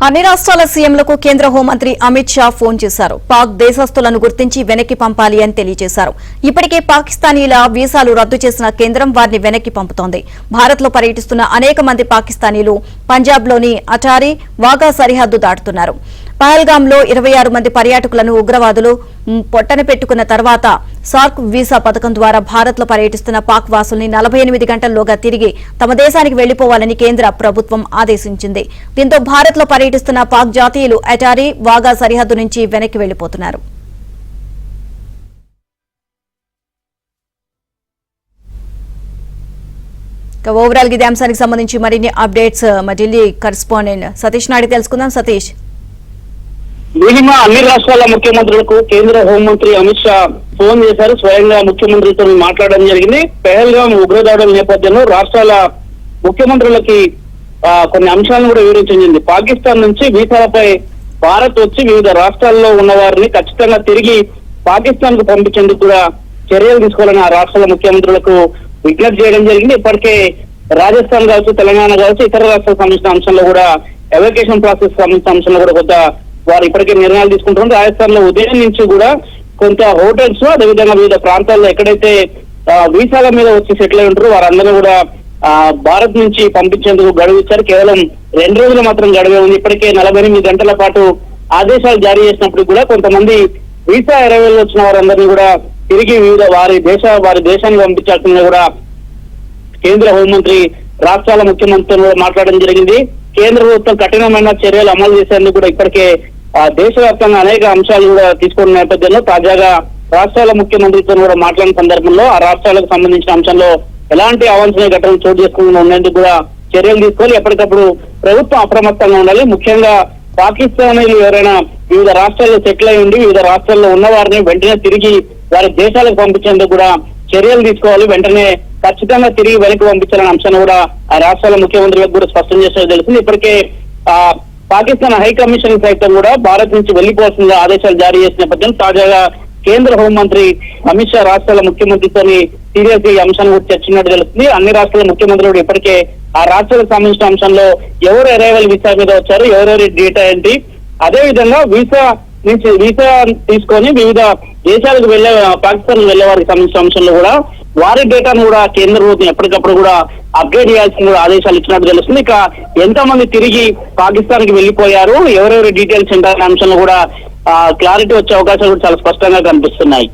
అన్ని రాష్ట్రాల సీఎంలకు కేంద్ర హోంమంత్రి అమిత్ షా ఫోన్ చేశారు. పాక్ దేశస్తులను గుర్తించి వెనక్కి పంపాలి అని తెలియజేశారు. ఇప్పటికే పాకిస్తానీల వీసాలు రద్దు చేసిన కేంద్రం వారిని వెనక్కి పంపుతోంది. భారత్ లో పర్యటిస్తున్న అనేక మంది పాకిస్తానీలు పంజాబ్లోని అటారీ, వాఘా సరిహద్దు దాటుతున్నారు. పహల్గాంలో 26 మంది పర్యాటకులను ఉగ్రవాదులు పొట్టన పెట్టుకున్న తర్వాత సార్క్ వీసా పథకం ద్వారా భారత్ లో పర్యటిస్తున్న పాక్ వాసుల్ని 48 గంటల్లోగా తిరిగి తమ దేశానికి వెళ్లిపోవాలని కేంద్ర ప్రభుత్వం ఆదేశించింది. దీంతో భారత్ లో పర్యటిస్తున్న పాక్ జాతీయులు అటారీ, వాఘా సరిహద్దు నుంచి వెనక్కి వెళ్లిపోతున్నారు. ఓవరాల్ ఇదే అంశానికి సంబంధించి మరిన్ని అప్డేట్స్ మా ఢిల్లీ కరెస్పాండెంట్ సతీష్ నాయుడు తెలుసుకుందాం. సతీష్, మిగిలిన అన్ని రాష్ట్రాల ముఖ్యమంత్రులకు కేంద్ర హోంమంత్రి అమిత్ షా ఫోన్ చేశారు. స్వయంగా ముఖ్యమంత్రితో మాట్లాడడం జరిగింది. పెహల్గాం ఉగ్రదాడుల నేపథ్యంలో రాష్ట్రాల ముఖ్యమంత్రులకి కొన్ని అంశాలను కూడా వివరించింది. పాకిస్తాన్ నుంచి వీసాలపై భారత్ వచ్చి వివిధ రాష్ట్రాల్లో ఉన్న వారిని ఖచ్చితంగా తిరిగి పాకిస్తాన్ కు పంపించేందుకు కూడా చర్యలు తీసుకోవాలని ఆ రాష్ట్రాల ముఖ్యమంత్రులకు విజ్ఞప్తి చేయడం జరిగింది. ఇప్పటికే రాజస్థాన్ కావచ్చు, తెలంగాణ కావచ్చు, ఇతర రాష్ట్రాలకు సంబంధించిన అంశంలో కూడా ఎవాక్యుయేషన్ ప్రాసెస్ సంబంధించిన అంశంలో కూడా కొంత వారు ఇప్పటికే నిర్ణయాలు తీసుకుంటున్నారు. రాజస్థాన్ లో ఉదయం నుంచి కూడా కొంత హోటల్స్, అదేవిధంగా వివిధ ప్రాంతాల్లో ఎక్కడైతే వీసాల మీద వచ్చి సెటిల్ అయి ఉంటారో వారందరూ కూడా భారత్ నుంచి పంపించేందుకు గడువు ఇచ్చారు. కేవలం 2 రోజులు మాత్రం గడువే ఉంది. ఇప్పటికే 48 గంటల పాటు ఆదేశాలు జారీ చేసినప్పుడు కూడా కొంతమంది వీసా అరైవల్ వచ్చిన వారందరినీ కూడా తిరిగి వివిధ వారి దేశానికి పంపించాల్సిందిగా కూడా కేంద్ర హోంమంత్రి రాష్ట్రాల ముఖ్యమంత్రులు మాట్లాడడం జరిగింది. కేంద్ర ప్రభుత్వం కఠినమైన చర్యలు అమలు చేసేందుకు కూడా ఇప్పటికే దేశవ్యాప్తంగా అనేక అంశాలు కూడా తీసుకున్న నేపథ్యంలో తాజాగా రాష్ట్రాల ముఖ్యమంత్రితో కూడా మాట్లాడిన సందర్భంలో ఆ రాష్ట్రాలకు సంబంధించిన అంశంలో ఎలాంటి అవాంఛనీయ ఘటనలు చోటు చేసుకోకుండా ఉండేందుకు కూడా చర్యలు తీసుకోవాలి. ఎప్పటికప్పుడు ప్రభుత్వం అప్రమత్తంగా ఉండాలి. ముఖ్యంగా పాకిస్తానీలు ఎవరైనా వివిధ రాష్ట్రాల్లో సెటిల్ అయి ఉండి వివిధ రాష్ట్రాల్లో ఉన్న వారిని వెంటనే తిరిగి వారి దేశాలకు పంపించేందుకు కూడా చర్యలు తీసుకోవాలి. వెంటనే ఖచ్చితంగా తిరిగి వెనక్కి పంపించాలనే అంశాన్ని కూడా ఆ రాష్ట్రాల ముఖ్యమంత్రులకు కూడా స్పష్టం చేసినట్టు తెలిసింది. ఇప్పటికే పాకిస్తాన్ హై కమిషన్ సైతం కూడా భారత్ నుంచి వెళ్లిపోవాల్సిందిగా ఆదేశాలు జారీ చేసిన నేపథ్యంలో తాజాగా కేంద్ర హోంమంత్రి అమిత్ షా రాష్ట్రాల ముఖ్యమంత్రితో సీరియస్ ఈ అంశాన్ని కూడా చర్చించినట్టు తెలుస్తుంది. అన్ని రాష్ట్రాల ముఖ్యమంత్రులు ఇప్పటికే ఆ రాష్ట్రాలకు సంబంధించిన అంశంలో ఎవరు అరైవల్ వీసా మీద వచ్చారు, ఎవరెవరి డేటా ఏంటి, అదేవిధంగా వీసా తీసుకొని వివిధ దేశాలకు వెళ్లే పాకిస్తాన్ వెళ్లే వారికి సంబంధించిన అంశంలో కూడా వారి డేటాను కూడా కేంద్ర ప్రభుత్వం ఎప్పటికప్పుడు కూడా అప్డేట్ చేయాల్సిన కూడా ఆదేశాలు ఇచ్చినట్టు తెలుస్తుంది. ఇక ఎంతమంది తిరిగి పాకిస్తాన్ కి వెళ్లిపోయారు, ఎవరెవరి డీటెయిల్స్ ఉంటారనే అంశంలో కూడా క్లారిటీ వచ్చే అవకాశాలు కూడా చాలా స్పష్టంగా కనిపిస్తున్నాయి.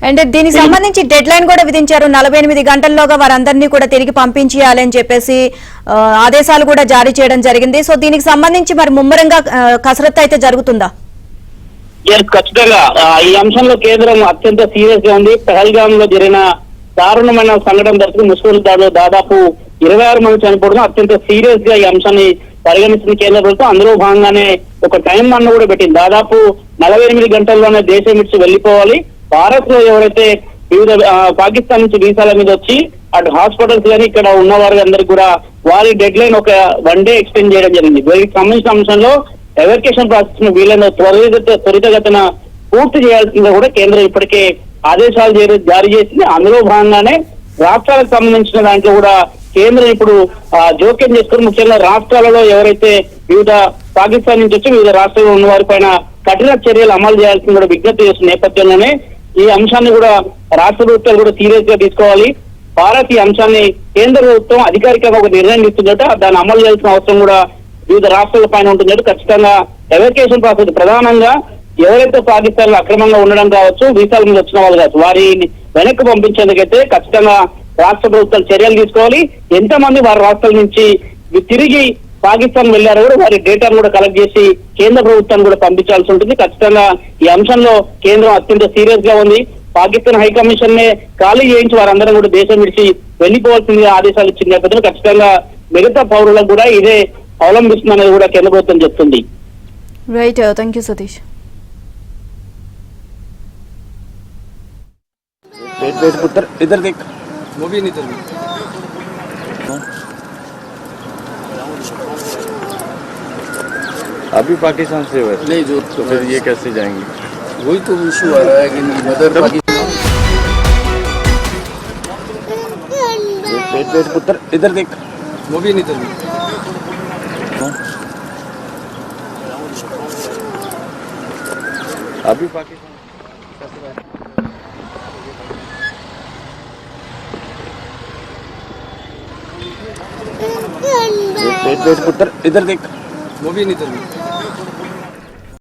అండ్ దీనికి సంబంధించి డెడ్ లైన్ కూడా విధించారు. 48 గంటల్లోగా వారందరినీ కూడా తిరిగి పంపించేయాలని చెప్పేసి ఆదేశాలు కూడా జారీ చేయడం జరిగింది. సో దీనికి సంబంధించి మరి ముమ్మరంగా కసరత్తు అయితే జరుగుతుందా? ఖచ్చితంగా ఈ అంశంలో కేంద్రం అత్యంత సీరియస్ గా ఉంది. పహల్గాం లో జరిగిన దారుణమైన సంఘటన దర్శకులు ముస్లిం దాడిలో దాదాపు 26 మంది చనిపోవడం అత్యంత సీరియస్ గా ఈ అంశాన్ని పరిగణిస్తున్న కేంద్ర ప్రభుత్వం. అందులో భాగంగానే ఒక టైం అన్న కూడా పెట్టింది. దాదాపు 48 గంటల్లోనే దేశం విడిచి వెళ్లిపోవాలి. భారత్ లో ఎవరైతే వివిధ పాకిస్తాన్ నుంచి వీసాల మీద వచ్చి అటు హాస్పిటల్స్ కానీ ఇక్కడ ఉన్న వారి అందరికి కూడా వారి డెడ్ లైన్ ఒక 1 డే ఎక్స్టెండ్ చేయడం జరిగింది. వీరికి సంబంధించిన అంశంలో ఎవాక్యుయేషన్ ప్రాసెస్ ను వీళ్ళని త్వరితగతిన పూర్తి చేయాల్సిందిగా కూడా కేంద్రం ఇప్పటికే ఆదేశాలు జారీ చేసింది. అందులో భాగంగానే రాష్ట్రాలకు సంబంధించిన దాంట్లో కూడా కేంద్రం ఇప్పుడు జోక్యం చేసుకుని ముఖ్యంగా రాష్ట్రాలలో ఎవరైతే వివిధ పాకిస్తాన్ నుంచి వచ్చి వివిధ రాష్ట్రాల్లో ఉన్న వారి పైన కఠిన చర్యలు అమలు చేయాల్సింది కూడా విజ్ఞప్తి చేస్తున్న నేపథ్యంలోనే ఈ అంశాన్ని కూడా రాష్ట్ర ప్రభుత్వాలు కూడా సీరియస్ గా తీసుకోవాలి. భారత్ ఈ అంశాన్ని కేంద్ర ప్రభుత్వం అధికారికంగా ఒక నిర్ణయం ఇస్తుందట, దాన్ని అమలు చేయాల్సిన అవసరం కూడా వివిధ రాష్ట్రాల పైన ఉంటుందట. ఖచ్చితంగా ఎవాక్యుయేషన్ ప్రాసెస్ ప్రధానంగా ఎవరైతే పాకిస్తాన్ లో అక్రమంగా ఉండడం కావచ్చు, వీసాల మీద వచ్చిన వాళ్ళు కావచ్చు, వారిని వెనక్కి పంపించేందుకైతే ఖచ్చితంగా రాష్ట్ర ప్రభుత్వాలు చర్యలు తీసుకోవాలి. ఎంతమంది వారి రాష్ట్రాల నుంచి తిరిగి పాకిస్తాన్ వెళ్లారో కూడా వారి డేటాను కూడా కలెక్ట్ చేసి కేంద్ర ప్రభుత్వాన్ని కూడా పంపించాల్సి ఉంటుంది. ఖచ్చితంగా ఈ అంశంలో కేంద్రం అత్యంత సీరియస్ గా ఉంది. పాకిస్తాన్ హై కమిషన్ నే ఖాళీ చేయించి వారందరం కూడా దేశం విడిచి వెళ్లిపోవాల్సిందిగా ఆదేశాలు ఇచ్చిన నేపథ్యంలో ఖచ్చితంగా మిగతా పౌరులకు కూడా ఇదే అవలంబిస్తుందనేది కూడా కేంద్ర ప్రభుత్వం చెప్తుంది. Right, thank you Satish. पुत्र इधर देख, वो भी नहीं चल अभी पाकिस्तान से हुए नहीं जो तो फिर ये कैसे जाएंगे? वही तो इशू आ रहा है कि मदर पुत्र इधर देख, वो भी नहीं चल अभी पाकिस्तान वेट पुत्र इधर देख वो भी नहीं इधर भी